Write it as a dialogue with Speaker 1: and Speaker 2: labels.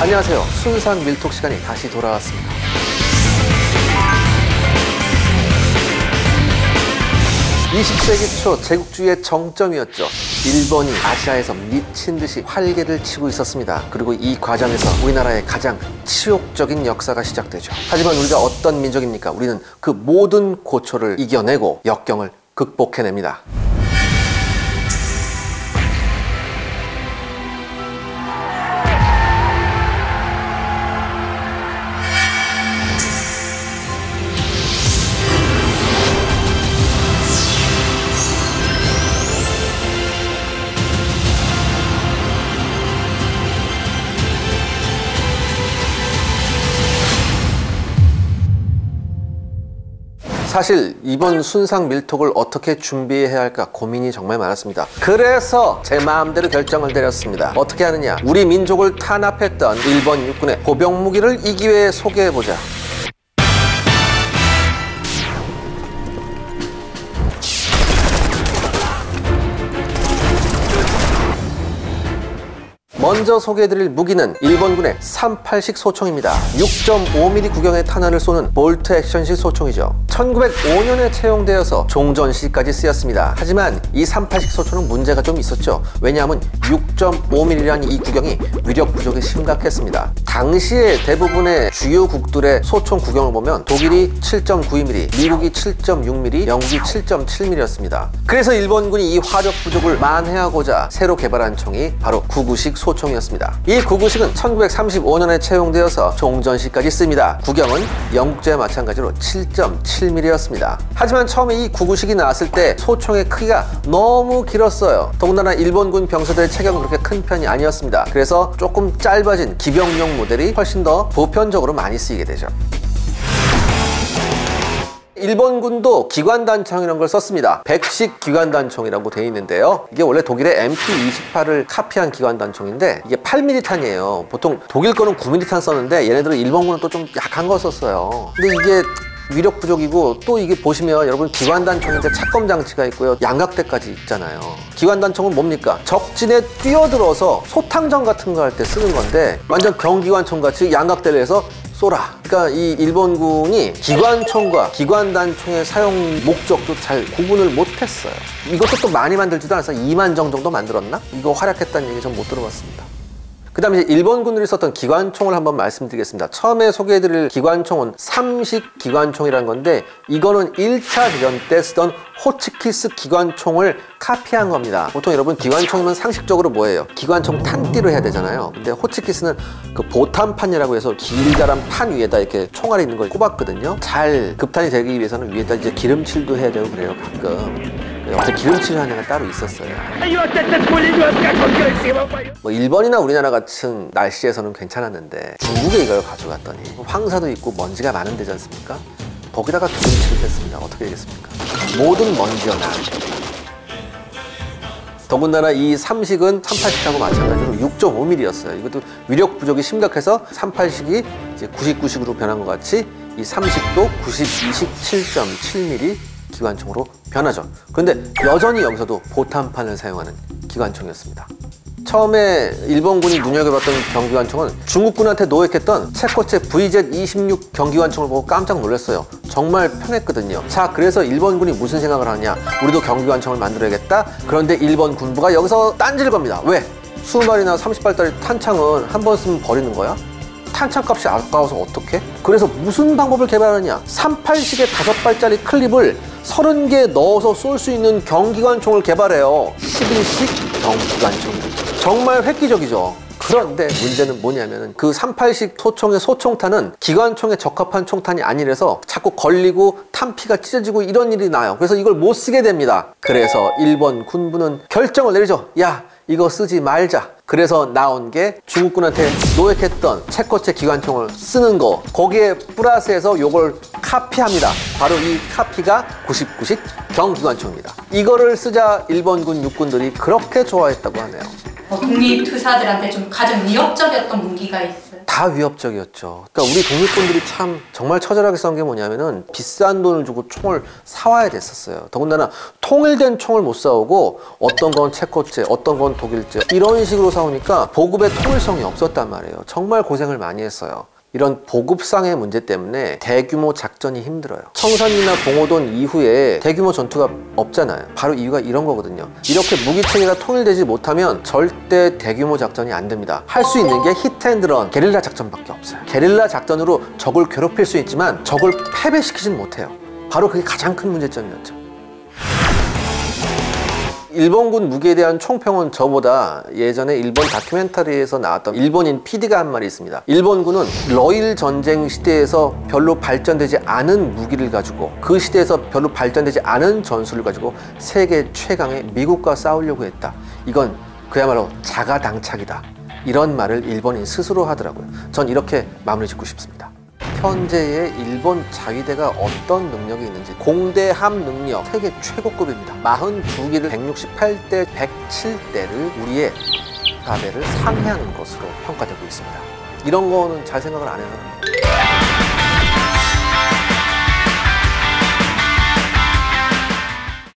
Speaker 1: 안녕하세요. 순상 밀톡 시간이 다시 돌아왔습니다. 20세기 초 제국주의의 정점이었죠. 일본이 아시아에서 미친 듯이 활개를 치고 있었습니다. 그리고 이 과정에서 우리나라의 가장 치욕적인 역사가 시작되죠. 하지만 우리가 어떤 민족입니까? 우리는 그 모든 고초를 이겨내고 역경을 극복해냅니다. 사실 이번 순상 밀톡을 어떻게 준비해야 할까 고민이 정말 많았습니다. 그래서 제 마음대로 결정을 내렸습니다. 어떻게 하느냐, 우리 민족을 탄압했던 일본 육군의 보병 무기를 이 기회에 소개해보자. 먼저 소개해드릴 무기는 일본군의 38식 소총입니다. 6.5mm 구경의 탄환을 쏘는 볼트 액션식 소총이죠. 1905년에 채용되어서 종전 시까지 쓰였습니다. 하지만 이 38식 소총은 문제가 좀 있었죠. 왜냐하면 6.5mm라는 이 구경이 위력 부족이 심각했습니다. 당시에 대부분의 주요국들의 소총 구경을 보면 독일이 7.92mm, 미국이 7.6mm, 영국이 7.7mm였습니다. 그래서 일본군이 이 화력 부족을 만회하고자 새로 개발한 총이 바로 9구식 소총이었습니다. 이 9구식은 1935년에 채용되어서 종전시까지 씁니다. 구경은 영국제와 마찬가지로 7.7mm였습니다. 하지만 처음에 이 9구식이 나왔을 때 소총의 크기가 너무 길었어요. 더군다나 일본군 병사들의 체격은 그렇게 큰 편이 아니었습니다. 그래서 조금 짧아진 기병용 모델이 훨씬 더 보편적으로 많이 쓰이게 되죠. 일본군도 기관단총이라는 걸 썼습니다. 100식 기관단총이라고 되어 있는데요. 이게 원래 독일의 MP28을 카피한 기관단총인데 이게 8mm 탄이에요. 보통 독일 거는 9mm 탄 썼는데 얘네들은 일본군은 또 좀 약한 거 썼어요. 근데 이게 위력 부족이고 또 이게 보시면 여러분 기관단총인데 착검 장치가 있고요. 양각대까지 있잖아요. 기관단총은 뭡니까? 적진에 뛰어들어서 소탕전 같은 거 할 때 쓰는 건데 완전 경기관총 같이 양각대를 해서 쏘라. 그러니까 이 일본군이 기관총과 기관단총의 사용 목적도 잘 구분을 못했어요. 이것도 또 많이 만들지도 않아서 2만 정도 만들었나? 이거 활약했다는 얘기 전 못 들어봤습니다. 그 다음에 일본군들이 썼던 기관총을 한번 말씀드리겠습니다. 처음에 소개해드릴 기관총은 3식 기관총이라는 건데 이거는 1차 대전 때 쓰던 호치키스 기관총을 카피한 겁니다. 보통 여러분 기관총이면 상식적으로 뭐예요? 기관총 탄띠로 해야 되잖아요. 근데 호치키스는 그 보탄판이라고 해서 길다란 판 위에다 이렇게 총알이 있는 걸 꼽았거든요. 잘 급탄이 되기 위해서는 위에다 이제 기름칠도 해야 되고 그래요, 가끔. 어떻게 기름칠을 하는 애가 따로 있었어요. 뭐 일본이나 우리나라 같은 날씨에서는 괜찮았는데 중국에 이걸 가져갔더니 황사도 있고 먼지가 많은 데지 않습니까? 거기다가 기름칠을 했습니다. 어떻게 되겠습니까? 모든 먼지였나. 더군다나 이 3식은 38식하고 마찬가지로 6.5mm였어요. 이것도 위력 부족이 심각해서 38식이 이제 99식으로 변한 것 같이 이 3식도 92식 7.7mm 기관총으로 변하죠. 그런데 여전히 여기서도 보탄판을 사용하는 기관총이었습니다. 처음에 일본군이 눈여겨봤던 경기관총은 중국군한테 노획했던 체코체 VZ-26 경기관총을 보고 깜짝 놀랐어요. 정말 편했거든요. 자, 그래서 일본군이 무슨 생각을 하냐, 우리도 경기관총을 만들어야겠다. 그런데 일본 군부가 여기서 딴지를 겁니다. 왜? 20발이나 30발짜리 탄창은 한 번 쓰면 버리는 거야? 탄창값이 아까워서 어떡해? 그래서 무슨 방법을 개발하느냐, 38식의 5발짜리 클립을 30개 넣어서 쏠 수 있는 경기관총을 개발해요. 11식 경기관총. 정말 획기적이죠. 그런데 문제는 뭐냐면은 그 38식 소총의 소총탄은 기관총에 적합한 총탄이 아니라서 자꾸 걸리고 탄피가 찢어지고 이런 일이 나요. 그래서 이걸 못 쓰게 됩니다. 그래서 일본 군부는 결정을 내리죠. 야, 이거 쓰지 말자. 그래서 나온 게 중국군한테 노획했던 체코체 기관총을 쓰는 거, 거기에 플러스해서 요걸 카피합니다. 바로 이 카피가 99식 경기관총입니다. 이거를 쓰자 일본군 육군들이 그렇게 좋아했다고 하네요.
Speaker 2: 독립투사들한테 좀 가장 위협적이었던 무기가 있어요?
Speaker 1: 다 위협적이었죠. 그러니까 우리 독립군들이 참 정말 처절하게 싸운 게 뭐냐면은 비싼 돈을 주고 총을 사와야 됐었어요. 더군다나 통일된 총을 못 싸우고 어떤 건 체코제, 어떤 건 독일제 이런 식으로 싸우니까 보급의 통일성이 없었단 말이에요. 정말 고생을 많이 했어요. 이런 보급상의 문제 때문에 대규모 작전이 힘들어요. 청산리나 봉오동 이후에 대규모 전투가 없잖아요. 바로 이유가 이런 거거든요. 이렇게 무기체계가 통일되지 못하면 절대 대규모 작전이 안 됩니다. 할 수 있는 게 히트앤드런, 게릴라 작전밖에 없어요. 게릴라 작전으로 적을 괴롭힐 수 있지만 적을 패배시키진 못해요. 바로 그게 가장 큰 문제점이었죠. 일본군 무기에 대한 총평은 저보다 예전에 일본 다큐멘터리에서 나왔던 일본인 PD가 한 말이 있습니다. 일본군은 러일 전쟁 시대에서 별로 발전되지 않은 무기를 가지고 그 시대에서 별로 발전되지 않은 전술을 가지고 세계 최강의 미국과 싸우려고 했다. 이건 그야말로 자가당착이다. 이런 말을 일본인 스스로 하더라고요. 전 이렇게 마무리 짓고 싶습니다. 현재의 일본 자위대가 어떤 능력이 있는지 공대함 능력 세계 최고급입니다. 42기를 168대 107대를 우리의 가대를 상회하는 것으로 평가되고 있습니다. 이런 거는 잘 생각을 안 해요.